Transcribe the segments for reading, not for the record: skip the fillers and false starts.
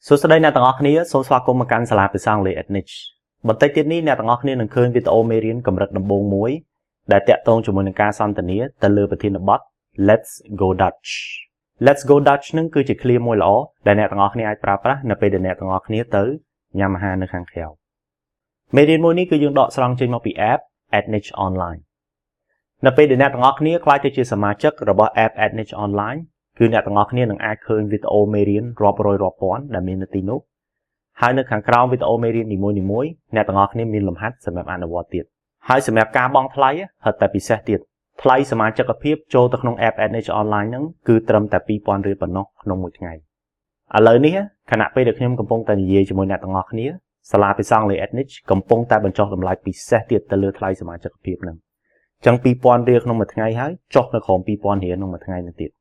សួស្តីអ្នកទាំងអស់គ្នាសូមស្វាគមន៍មកកាន់សាលាភាសាអង់គ្លេស Edniche បន្តិចទៀតនេះអ្នកទាំងអស់គ្នានឹងឃើញវីដេអូមេរៀនកម្រិតដំបូងមួយដែលតាក់ទងជាមួយនឹងការសន្ទនាទៅលើប្រធានបទ Let's go Dutch Let's go Dutch នឹងគឺជាឃ្លាមួយល្អដែលអ្នកទាំងអស់គ្នាអាចប្រើប្រាស់នៅពេលដែលអ្នកទាំងអស់គ្នាទៅញ៉ាំអាហារនៅខាងក្រៅមេរៀនមួយនេះគឺយើងដកស្រង់ចេញមកពី app Edniche Online នៅពេលដែលអ្នកទាំងអស់គ្នាក្លាយទៅជាសមាជិករបស់ app Edniche Online គឺអ្នកទាំងអស់គ្នានឹងអាចឃើញវីដេអូមេរៀនរាប់រយរាប់ពាន់ដែលមាននៅទីនោះហើយនៅខាងក្រោមវីដេអូមេរៀននីមួយៗអ្នកទាំងអស់គ្នាមានលំហាត់សម្រាប់អនុវត្តទៀតហើយសម្រាប់ការបង់ថ្លៃហិតតែពិសេសទៀតថ្លៃសមាជិកភាពចូលទៅក្នុង app Edniche Online ហ្នឹងគឺត្រឹមតែ 2000 រៀលប៉ុណ្ណោះក្នុងមួយថ្ងៃឥឡូវនេះខណៈពេលដែលខ្ញុំកំពុងតែនិយាយជាមួយអ្នកទាំងអស់គ្នាសាលាភាសាអង់គ្លេស Edniche កំពុងតែបញ្ចុះតម្លៃពិសេសទៀតទៅលើថ្លៃសមាជិកភាពហ្នឹងចឹង 2000 រៀលក្នុងមួយថ្ងៃហើយចុះនៅក្រោម 2000 រៀលក្នុងមួយថ្ងៃនេះទៀត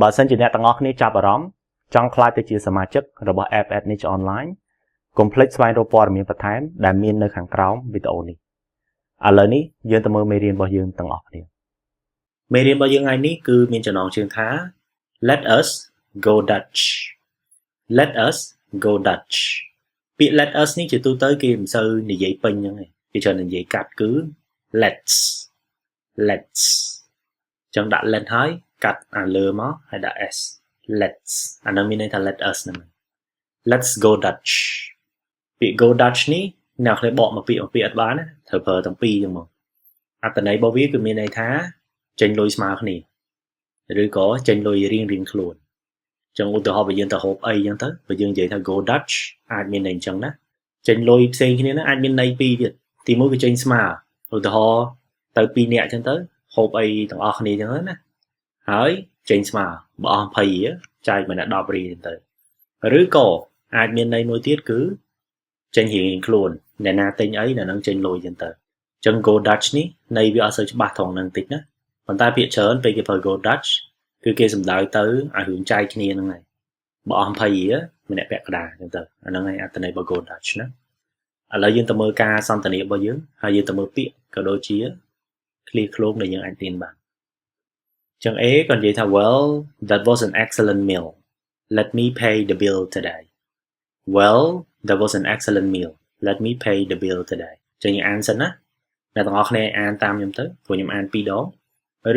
បើសិនជាអ្នកទាំងអស់គ្នាចាប់អារម្មណ៍ចង់ក្លាយទៅជាសមាជិករបស់ app Edniche Online កុំភ្លេចស្វែងរកព័ត៌មានបន្ថែមដែលមាននៅខាងក្រោមវីដេអូនេះឥឡូវនេះយើងទៅមើលមេរៀនរបស់យើងទាំងអស់គ្នាមេរៀនរបស់យើងថ្ងៃនេះគឺមានចំណងជើងថា Let us go Dutch Let us go Dutch ពាក្យ Let us នេះជាទូទៅគេមិនសូវនិយាយពេញហ្នឹងទេគេច្រើននិយាយកាត់គឺ Let's ចឹងដាក់ let ហើយកាត់អាលើមកហើយដាក់ s let's អានោះមានន័យថា let us ហ្នឹង Let's go Dutch ពាក្យ go Dutch នេះអ្នកខ្លះបកមកពាក្យអត់បានណាត្រូវប្រើទាំងពីរចឹងមកអត្ថន័យរបស់វាគឺមានន័យថាចេញលុយស្មើគ្នាឬក៏ចេញលុយរៀងខ្លួនចឹងឧទាហរណ៍បើយើងទៅហូបអីចឹងទៅបើយើងនិយាយថា go Dutch អាចមានន័យអញ្ចឹងណាចេញលុយផ្សេងគ្នាហ្នឹងអាចមានន័យពីរទៀតទីមួយគឺចេញស្មើឧទាហរណ៍ទៅ2នាក់ចឹងទៅហូបអីទាំងអស់គ្នាចឹងណាហើយចេញស្មើបើអស់20រៀលចែកមកអ្នក10រៀលចឹងទៅឬក៏អាចមានន័យមួយទៀតគឺចេញរៀងខ្លួនអ្នកណាទិញអីអ្នកនឹងចេញលុយចឹងទៅចឹង go Dutch នេះន័យវាអត់សូវច្បាស់ត្រង់ហ្នឹងតិចណាប៉ុន្តែពាក្យច្រើនពេលគេប្រើ go Dutch គឺគេសំដៅទៅឲ្យរឿងចែកគ្នាហ្នឹងហើយបើអស់20រៀលម្នាក់ពាក់កណ្ដាលចឹងទៅអាហ្នឹងឯងអត្ថន័យរបស់ go Dutch ណាឥឡូវយើងទៅមើលការសន្ទនារបស់យើងហើយយើងទៅមើលពាក្យក៏ដូចជាឃ្លាឃ្លោងដែលយើងអាចទាញបានចឹង A ក៏និយាយថា Well that was an excellent meal let me pay the bill today Well that was an excellent meal let me pay the bill today ចឹងយើងអានសិនណាអ្នកទាំងអស់គ្នាអានតាមខ្ញុំទៅព្រោះខ្ញុំអាន2ដង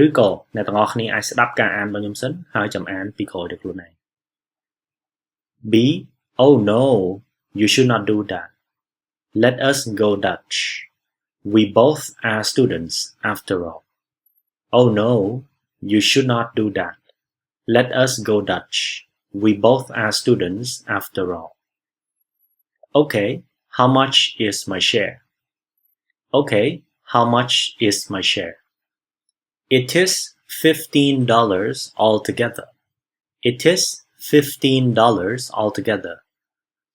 ឬក៏អ្នកទាំងអស់គ្នាអាចស្ដាប់ការអានរបស់ខ្ញុំសិនហើយចាំអានពីក្រោយទៅខ្លួនឯង B Oh no you should not do that Let us go Dutch We both are students after all Oh no You should not do that. Let us go Dutch. We both are students after all. Okay, how much is my share? Okay, how much is my share? It is $15 altogether. It is $15 altogether.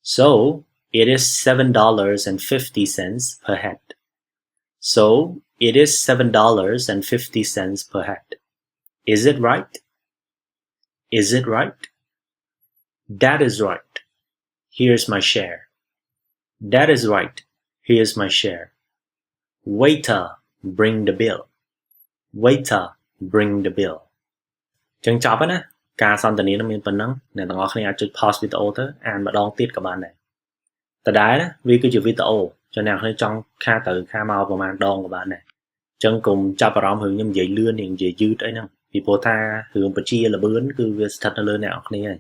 So, it is $7.50 per head. So, it is $7.50 per head. Is it right? Is it right? That is right. Here's my share. That is right. Here's my share. Waiter, bring the bill. Waiter, bring the bill. ចឹងចប់ហើយណាការសន្ទនានឹងមានប៉ុណ្ណឹងអ្នកទាំងអស់គ្នាអាចចុច pause វីដេអូទៅអានម្ដងទៀតក៏បានដែរតែដែរណាវាគឺជាវីដេអូចឹងអ្នកគ្នាចង់ខាទៅខាមកប្រហែលដងក៏បានដែរចឹងកុំចាប់អារម្មណ៍រឿងខ្ញុំនិយាយលឿននិយាយយឺតអីហ្នឹងពីព្រោះថារឿងបជាលបឿនគឺវាស្ថិតនៅលើអ្នកនរគ្នាហើយ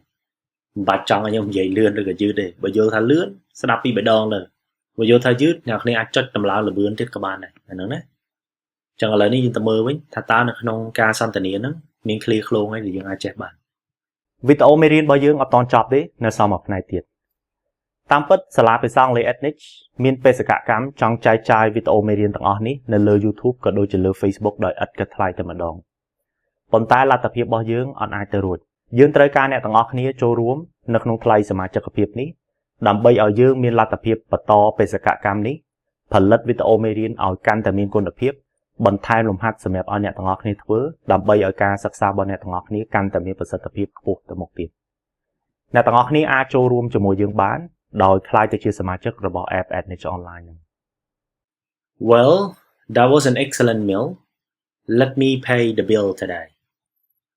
មិនបាច់ចង់ឲ្យខ្ញុំនិយាយលឿនឬក៏យឺតទេបើយល់ថាលឿនស្ដាប់ពី3ដងទៅបើយល់ថាយឺតអ្នកនរគ្នាអាចចុចតម្លើងលបឿនទៀតក៏បានដែរអាហ្នឹងណាចឹងឥឡូវនេះយើងទៅមើលវិញថាតើនៅក្នុងការសន្ទនាហ្នឹងមានឃ្លាឃ្លោងអីដែលយើងអាចចេះបានវីដេអូមេរៀនរបស់យើងអត់តន់ចប់ទេនៅសល់មួយផ្នែកទៀតតាមពិតសាលាភាសាអង់គ្លេស Edniche មានបេសកកម្មចង់ចែកចាយវីដេអូមេរៀនទាំងអស់នេះនៅលើ YouTube ក៏ដូចជាលើ Facebook ដោយឥតគិតថ្លៃតែម្ដងប៉ុន្តែលទ្ធភាពរបស់យើងអត់អាចទៅរួចយើងត្រូវការអ្នកទាំងអស់គ្នាចូលរួមនៅក្នុងថ្លៃសមាជិកភាពនេះដើម្បីឲ្យយើងមានលទ្ធភាពបន្តបេសកកម្មនេះផលិតវីដេអូមេរៀនឲ្យកាន់តែមានគុណភាពបន្ថែមលំហាត់សម្រាប់ឲ្យអ្នកទាំងអស់គ្នាធ្វើដើម្បីឲ្យការសិក្សារបស់អ្នកទាំងអស់គ្នាកាន់តែមានប្រសិទ្ធភាពខ្ពស់ទៅមុខទៀតអ្នកទាំងអស់គ្នាអាចចូលរួមជាមួយយើងបានដោយក្លាយទៅជាសមាជិករបស់ app Edniche Online ហ្នឹង Well that was an excellent meal let me pay the bill today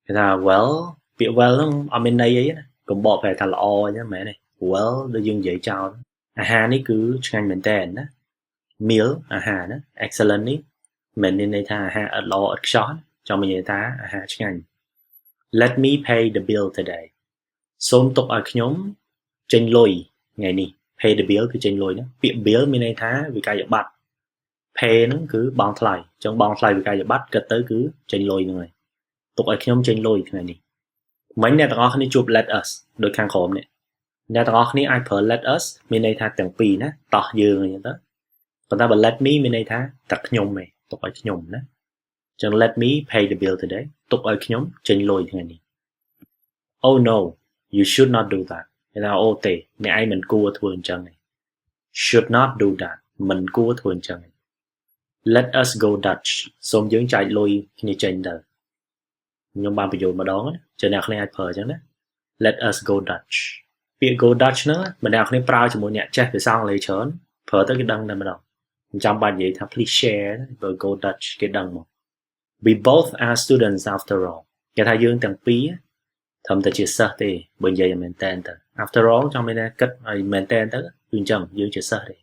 គេថា well ពាក្យ well ហ្នឹងអត់មានន័យអីណាកុំបកប្រែថាល្អអញ្ចឹងមែនទេ well ដូចយើងនិយាយចោលអាហារនេះគឺឆ្ងាញ់មែនតើណា meal អាហារណា excellent នេះមិនមានន័យថាអាហារអត់ល្អអត់ខ្ចោះចង់និយាយថាអាហារឆ្ងាញ់ let me pay the bill today សូមទុកឲ្យខ្ញុំចេញលុយថ្ងៃនេះ pay the bill គឺចេញលុយណាពាក្យ bill មានន័យថាវិក័យប័ត្រ pay ហ្នឹងគឺបង់ថ្លៃអញ្ចឹងបង់ថ្លៃវិក័យប័ត្រគិតទៅគឺចេញលុយហ្នឹងហើយទុកឲ្យខ្ញុំចេញលុយថ្ងៃនេះមិញអ្នកទាំងអស់គ្នាជួប let us ដូចខាងក្រោមនេះអ្នកទាំងអស់គ្នាអាចប្រើ let us មានន័យថាទាំងពីរណាតោះយើងអញ្ចឹងទៅប៉ុន្តែបើ let me មានន័យថាតែខ្ញុំឯងទុកឲ្យខ្ញុំណាអញ្ចឹង let me pay the bill today ទុកឲ្យខ្ញុំចេញលុយថ្ងៃនេះ oh no you should not do that គេថាអូទេអ្នកឯងមិនគួរធ្វើអញ្ចឹងទេ should not do that មិនគួរធ្វើអញ្ចឹងទេ let us go Dutch សូមយើងចែកលុយគ្នាចេញទៅខ្ញុំបានបញ្យល់ម្ដងណាចឹងអ្នកគ្នាអាចប្រើអញ្ចឹងណា let us go Dutch ពាក្យ go Dutch ហ្នឹងម្នាក់គ្នាប្រើជាមួយអ្នកចេះភាសាអង់គ្លេសច្រើនប្រើទៅគេដឹងតែម្ដងមិនចាំបាច់និយាយថា please share បើ go Dutch គេដឹងមក we both are students after all គេថាយើងទាំងពីរត្រឹមតែជាសិស្សទេបើនិយាយមែនតើទៅ after all ចង់មានតែគិតឲ្យមែនតើទៅគឺអញ្ចឹងយើងជាសិស្សទេ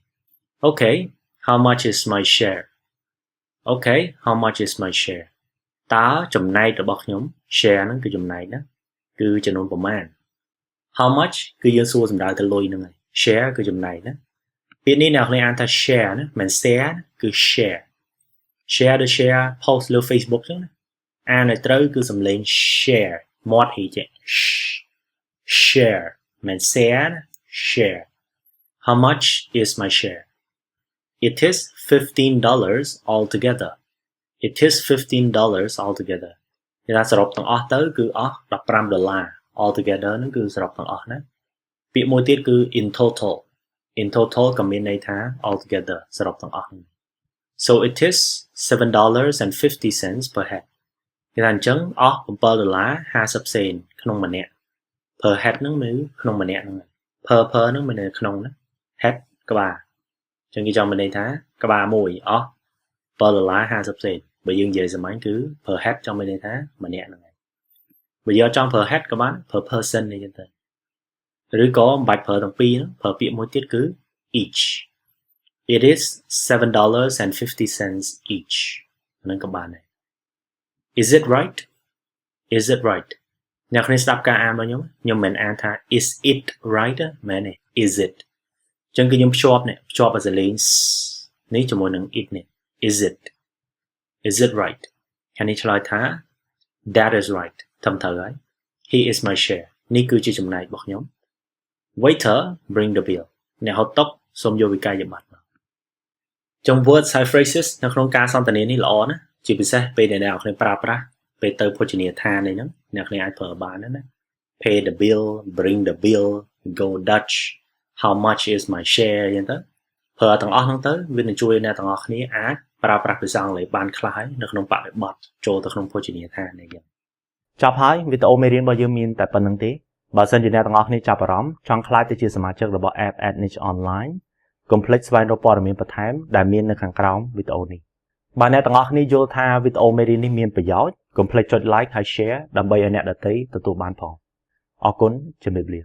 okay how much is my share okay how much is my share តើចំណែករបស់ខ្ញុំ share ហ្នឹងគឺចំណែកណាគឺចំនួនប្រមាណ how much គឺយើងសួរសំដៅទៅលុយហ្នឹងហើយ share គឺចំណែកណាពាក្យនេះអ្នកអានថា share ណាមិន share គឺ share share ដូច share post លើ Facebook ចឹងណាអានឲ្យត្រូវគឺសំឡេង share មាត់ហីចេះ share មិន share share how much is my share it is $15 altogether it is $15 altogether គេថាសរុបទាំងអស់ទៅគឺអស់$15 altogether ហ្នឹងគឺសរុបទាំងអស់ណាពាក្យមួយទៀតគឺ in total ក៏មានន័យថា altogether សរុបទាំងអស់ហ្នឹង so it is $7.50 per head គេថាអញ្ចឹងអស់$7.50 សេនក្នុងម្នាក់ per head ហ្នឹងគឺក្នុងម្នាក់ហ្នឹង per ហ្នឹងមាននៅក្នុងណា head ក្បាលអញ្ចឹងគេចង់មានន័យថាក្បាលមួយអស់$7.50 សេនបើយើងនិយាយសាមញ្ញគឺ per head ចង់មានន័យថាម្នាក់ហ្នឹងហើយបើយកចង់ per head ក៏បាន per person នេះចឹងទៅឬក៏មិនបាច់ប្រើទាំងពីរហ្នឹងប្រើពាក្យមួយទៀតគឺ each it is $7.50 each ហ្នឹងក៏បានដែរ is it right អ្នកគ្នាស្ដាប់ការអានរបស់ខ្ញុំមិនអានថា is it right មែនទេ is it អញ្ចឹងគឺខ្ញុំភ្ជាប់អាសលេងនេះជាមួយនឹង it នេះ is it right ខាងនេះឆ្លើយថា that is right ត្រឹមត្រូវហើយ he is my share នេះគឺជាចំណែករបស់ខ្ញុំ waiter bring the bill អ្នកហុកតុសូមយកវិក័យប័ត្រមកចុង words ហើយ phrases នៅក្នុងការសន្ទនានេះល្អណាជាពិសេសពេលដែលអ្នកគ្នាប្រើប្រាស់ពេលទៅភោជនីយដ្ឋាននេះហ្នឹងអ្នកគ្នាអាចប្រើបានណា pay the bill bring the bill go Dutch how much is my share អញ្ចឹងទៅប្រើទាំងអស់ហ្នឹងទៅវានឹងជួយអ្នកទាំងអស់គ្នាអាចប្រើប្រាស់ភាសាអង់គ្លេសបានខ្លះហើយនៅក្នុងបរិបទចូលទៅក្នុងភោជនីយដ្ឋាននេះយ៉ាងចប់ហើយវីដេអូមេរៀនរបស់យើងមានតែប៉ុណ្្នឹងទេបើសិនជាអ្នកទាំងអស់គ្នាចាប់អារម្មណ៍ចង់ក្លាយទៅជាសមាជិករបស់ app Edniche Online កុំភ្លេចស្វែងរកព័ត៌មានបន្ថែមដែលមាននៅខាងក្រោមវីដេអូនេះបើអ្នកទាំងអស់គ្នាយល់ថាវីដេអូមេរៀននេះមានប្រយោជន៍កុំភ្លេចចុច like ហើយ share ដើម្បីឲ្យអ្នកដទៃទទួលបានផងអរគុណជំរាបលា